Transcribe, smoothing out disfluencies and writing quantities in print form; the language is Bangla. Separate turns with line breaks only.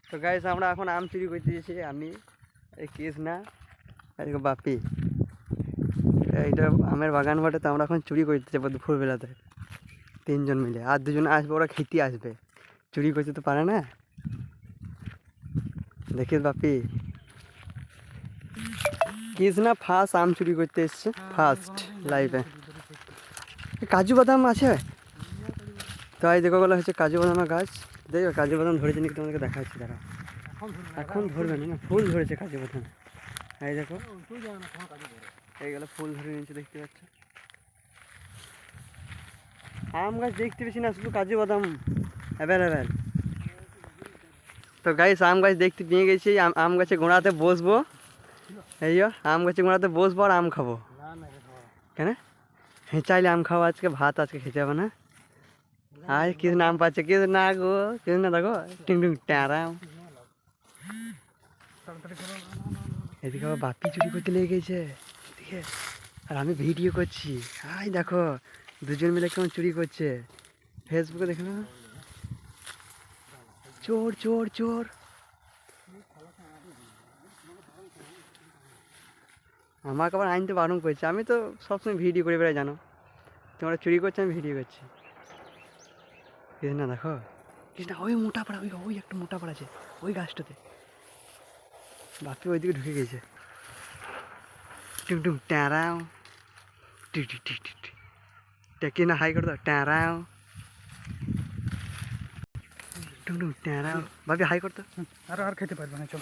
তো গাইস আমরা এখন আম চুরি করতে গেছি, আমি এই কৃষ্ণা আর বাপি। এইটা আমের বাগান বটে, তো আমরা এখন চুরি করতে যাবো দুপুরবেলাতে 3 জন মিলে। আর 2 জন আসবে, ওরা খেতে আসবে, চুরি করতে তো পারে না। দেখিস বাপি, কৃষ্ণা ফার্স্ট আম চুরি করতে এসছে, ফার্স্ট লাইফে। কাজু বাদাম আছে, তাই দেখো বলা হচ্ছে কাজু বাদামের গাছ। দেখো কাজু বাদাম ধরেছে নাকি তোমাদেরকে দেখাচ্ছি, তারা এখন ধরবে না, ফুল ধরেছে কাজু বাদাম। এই দেখো এইগুলো ফুল ধরে নিচে দেখতে পাচ্ছ। আম গাছ দেখতে পেয়েছি না, শুধু কাজু বাদাম অ্যাভেলেবেল। তো গাইস আম গাছ দেখতে পেয়ে গেছি, আম গাছে গোড়াতে বসবো। এই আম গাছে গোড়াতে বসবো আর আম খাবো। কেন চাইলে আম খাবো, আজকে ভাত আজকে খেতে হবে না। আর কিছু নাম পাচ্ছে, কিছু না গো, কিছু না দেখো টিং টিং ট্যারাম। এদিকে আবার বাপি চুরি করতে লেগে গেছে এদিকে, আর আমি ভিডিও করছি। আই দেখো 2 জন মিলে কেমন চুরি করছে, ফেসবুকে দেখে না। চোর চোর চোর। আমাকে আবার আনতে বারণ করছে, আমি তো সবসময় ভিডিও করে বেড়াই, জানো তোমরা চুরি করছো আমি ভিডিও করছি। না দেখো কৃষ্ণা, ওই মোটা পাড়া, ওই একটা মোটা পাড়া আছে ওই গাছটাতে। বাপি ওইদিকে ঢুকে গেছে। টুম টুম ট্যারাও, টি টি টি টি টি। টেকি না হাই করে দাও, ট্যারাও টুম টুম ট্যারাও। বাপি হাই করতো,
আর খেতে পারবে না, চল।